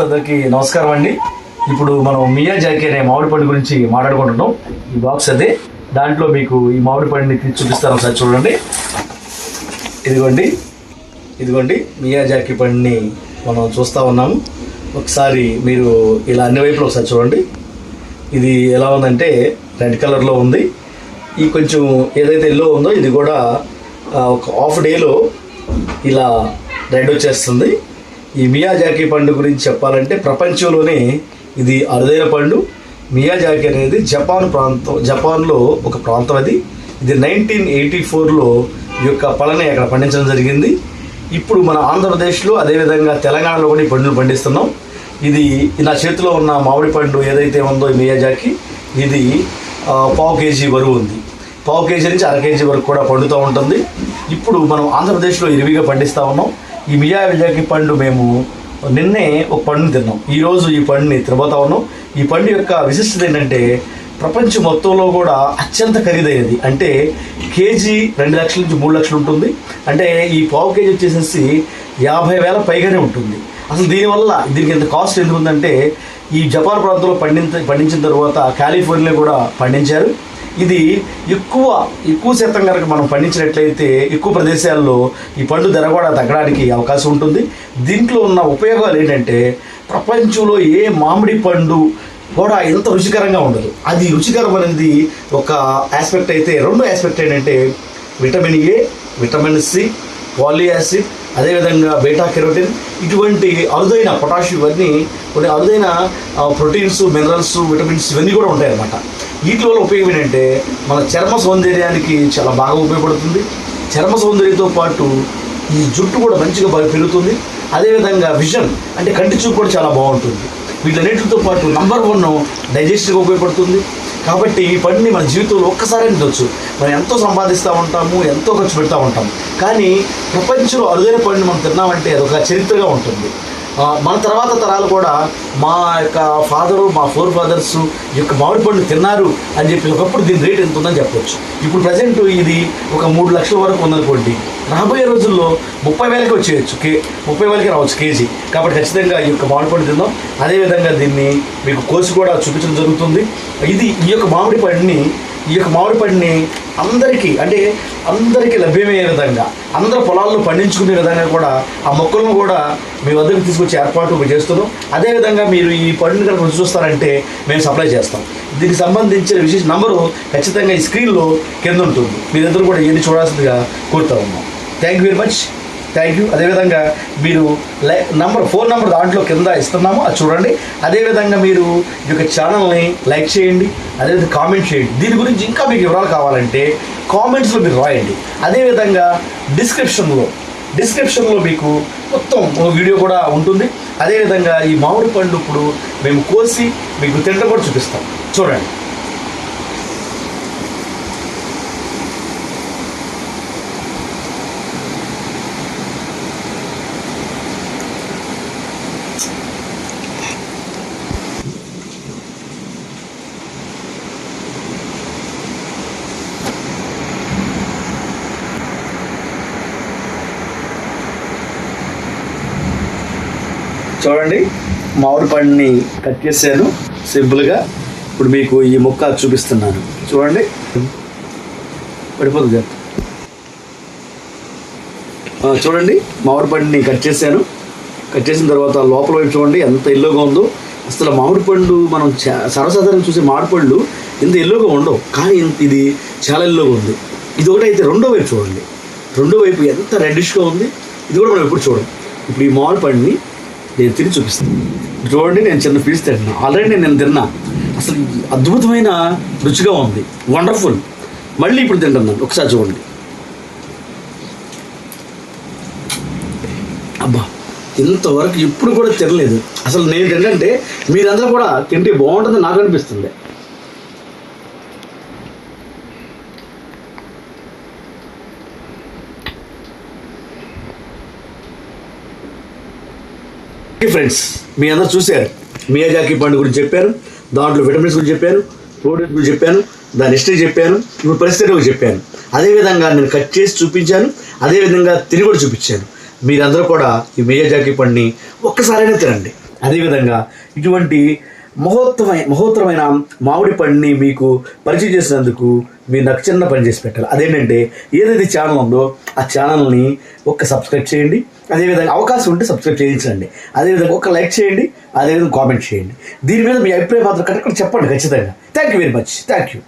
అందరికీ నమస్కారం అండి. ఇప్పుడు మనం మియాజాకి అనే మామిడి పండు గురించి మాట్లాడుకుంటున్నాం. ఈ బాక్స్ అదే, దాంట్లో మీకు ఈ మామిడి పండుని తీసి చూపిస్తాను. ఒకసారి చూడండి. ఇదిగోండి మియాజాకి పండుని మనం చూస్తూ ఉన్నాము. ఒకసారి మీరు ఇలా అన్ని వైపులు ఒకసారి చూడండి. ఇది ఎలా ఉందంటే రెడ్ కలర్లో ఉంది. ఈ కొంచెం ఏదైతే ఎల్లో ఉందో ఇది కూడా ఒక హాఫ్ డేలో ఇలా రెడ్ వచ్చేస్తుంది. ఈ మియాజాకి పండు గురించి చెప్పాలంటే ప్రపంచంలోనే ఇది అరుదైన పండు. మియాజాకి అనేది జపాన్లో ఒక ప్రాంతం. ఇది 1984లో ఈ యొక్క పళ్ళని అక్కడ పండించడం జరిగింది. ఇప్పుడు మన ఆంధ్రప్రదేశ్లో అదేవిధంగా తెలంగాణలో కూడా ఈ పండును పండిస్తున్నాం. ఇది నా చేతిలో ఉన్న మామిడి పండు ఏదైతే ఉందో ఈ మియాజాకి, ఇది పావు కేజీ బరువు ఉంది. పావు కేజీ నుంచి అర కేజీ వరకు కూడా పండుతూ ఉంటుంది. ఇప్పుడు మనం ఆంధ్రప్రదేశ్లో ఇరువిగా పండిస్తూ ఉన్నాం. ఈ మియాజాకి పండు మేము నిన్నే ఒక పండుని తిన్నాం. ఈరోజు ఈ పండుని తినబోతా ఉన్నాం. ఈ పండు యొక్క విశిష్టత ఏంటంటే ప్రపంచం మొత్తంలో కూడా అత్యంత ఖరీదైనది. అంటే కేజీ 2 లక్షల నుంచి 3 లక్షలు ఉంటుంది. అంటే ఈ పావు కేజీ వచ్చేసేసి 50,000 పైగానే ఉంటుంది. అసలు దీనికి ఎంత కాస్ట్ ఎందుకు ఉందంటే ఈ జపాన్ ప్రాంతంలో పండించిన తర్వాత కాలిఫోర్నియా కూడా పండించారు. ఇది ఎక్కువ శాతం కనుక మనం పండించినట్లయితే ఎక్కువ ప్రదేశాల్లో ఈ పండు ధర కూడా తగ్గడానికి అవకాశం ఉంటుంది. దీంట్లో ఉన్న ఉపయోగాలు ఏంటంటే ప్రపంచంలో ఏ మామిడి పండు కూడా ఎంత రుచికరంగా ఉండదు. అది రుచికరం అనేది ఒక ఆస్పెక్ట్ అయితే, రెండో ఆస్పెక్ట్ ఏంటంటే vitamin A, vitamin C, poly acid, అదేవిధంగా బీటా కెరోటిన్, ఇటువంటి అరుదైన పొటాషియం, ఇవన్నీ కొన్ని అరుదైన ప్రోటీన్స్, మినరల్స్, విటమిన్స్ ఇవన్నీ కూడా ఉంటాయన్నమాట. వీటి వల్ల ఉపయోగం ఏంటంటే మన చర్మ సౌందర్యానికి చాలా బాగా ఉపయోగపడుతుంది. చర్మ సౌందర్యంతో పాటు ఈ జుట్టు కూడా మంచిగా పెరుగుతుంది. అదేవిధంగా విజన్ అంటే కంటి చూపు కూడా చాలా బాగుంటుంది. వీటన్నిటితో పాటు నంబర్ 1 డైజెస్ట్గా ఉపయోగపడుతుంది. కాబట్టి ఈ పండుని మన జీవితంలో ఒక్కసారి తినొచ్చు. మనం ఎంతో సంపాదిస్తూ ఉంటాము, ఎంతో ఖర్చు పెడతా ఉంటాము. కానీ ప్రపంచంలో అరుదైన పండుని మనం తిన్నామంటే అదొక చరిత్రగా ఉంటుంది. మన తర్వాత తరాలు కూడా మా యొక్క మా ఫోర్ ఫాదర్స్ ఈ యొక్క మామిడి పండు తిన్నారు అని చెప్పి ఒకప్పుడు దీని రేట్ ఎంత ఉందని చెప్పవచ్చు. ఇప్పుడు ప్రజెంట్ ఇది ఒక 3 లక్షల వరకు ఉందనుకోండి. రాబోయే రోజుల్లో 30,000కి వచ్చేయచ్చు, 30,000కి రావచ్చు కేజీ. కాబట్టి ఖచ్చితంగా ఈ యొక్క మామిడి పండు తిందాం. అదేవిధంగా దీన్ని మీకు కోసి కూడా చూపించడం జరుగుతుంది. ఈ యొక్క మామిడి పండుని అందరికీ లభ్యమయ్యే విధంగా, అందరూ పొలాల్లో పండించుకునే విధంగా కూడా ఆ మొక్కలను కూడా మీ వద్దకు తీసుకొచ్చే ఏర్పాటు చేస్తున్నాం. అదేవిధంగా మీరు ఈ పండుని కనుక రుచి చూస్తారంటే మేము సప్లై చేస్తాం. దీనికి సంబంధించిన విశేష నంబరు ఖచ్చితంగా ఈ స్క్రీన్లో కింద ఉంటుంది. మీరందరూ కూడా ఇవన్నీ చూడాల్సిందిగా కోరుతా ఉన్నాం. Thank you very much. Thank you. అదేవిధంగా మీరు ఫోన్ నెంబర్ దాంట్లో కింద ఇస్తున్నాము, అది చూడండి. అదేవిధంగా మీరు ఈ యొక్క ఛానల్ని లైక్ చేయండి, అదేవిధంగా కామెంట్ చేయండి. దీని గురించి ఇంకా మీకు వివరాలు కావాలంటే కామెంట్స్లో మీరు రాయండి. అదేవిధంగా డిస్క్రిప్షన్లో మీకు మొత్తం వీడియో కూడా ఉంటుంది. అదేవిధంగా ఈ మామిడి పండు ఇప్పుడు మేము కోసి మీకు తింటం కూడా చూపిస్తాం. చూడండి. చూడండి, మామిడి పండుని కట్ చేశాను సింపుల్గా. ఇప్పుడు మీకు ఈ ముక్క చూపిస్తున్నాను. చూడండి, పడిపోతుంది. చూడండి, మామిడి పండుని కట్ చేశాను. కట్ చేసిన తర్వాత లోపల వైపు చూడండి ఎంత ఎల్లోగా ఉందో. అసలు మామిడి పండు మనం సర్వసాధారణంగా చూసే మామిడి పళ్ళు ఇంత ఎల్లోగా ఉండవు, కానీ ఇది చాలా ఎల్లోగా ఉంది. ఇది ఒకటైతే రెండో వైపు చూడండి, రెండో వైపు ఎంత రెడ్డిష్గా ఉంది. ఇది కూడా మనం ఎప్పుడు చూడండి. ఇప్పుడు ఈ మామిడి పండుని నేను తిని చూపిస్తాను. చూడండి, నేను చిన్న పీస్ తింటున్నా. ఆల్రెడీ నేను తిన్నా. అసలు అద్భుతమైన రుచిగా ఉంది, వండర్ఫుల్. మళ్ళీ ఇప్పుడు తింటున్నాను. ఒకసారి చూడండి. అబ్బా, ఇంతవరకు ఇప్పుడు కూడా తినలేదు. అసలు నేను ఏంటంటే మీరందరూ కూడా తింటే బాగుంటుంది నాకు అనిపిస్తుంది. ఫ్రెండ్స్, మీ అందరూ చూశారు, మియాజాకి పండు గురించి చెప్పాను, దాంట్లో విటమిన్స్ గురించి చెప్పాను, ప్రోటీన్స్ గురించి చెప్పాను, దాని హిస్టరీ చెప్పాను, ఇప్పుడు పరిస్థితి చెప్పాను. అదేవిధంగా నేను కట్ చేసి చూపించాను, అదేవిధంగా తిరిగి కూడా చూపించాను. మీరందరూ కూడా ఈ మియాజాకి పండుని ఒక్కసారైనా తినండి. అదేవిధంగా ఇటువంటి మహోత్తరమైన మామిడి పండుని మీకు పరిచయం చేసినందుకు మీరు నాకు చిన్న పని చేసి పెట్టాలి. అదేంటంటే ఏదైతే ఛానల్ ఉందో ఆ ఛానల్ని సబ్స్క్రైబ్ చేయండి. అదేవిధంగా అవకాశం ఉంటే సబ్స్క్రైబ్ చేయించండి. అదేవిధంగా ఒక లైక్ చేయండి, అదేవిధంగా కామెంట్ చేయండి. దీని మీద మీ అభిప్రాయం మాత్రం కరెక్ట్గా చెప్పండి ఖచ్చితంగా. Thank you very much. Thank you.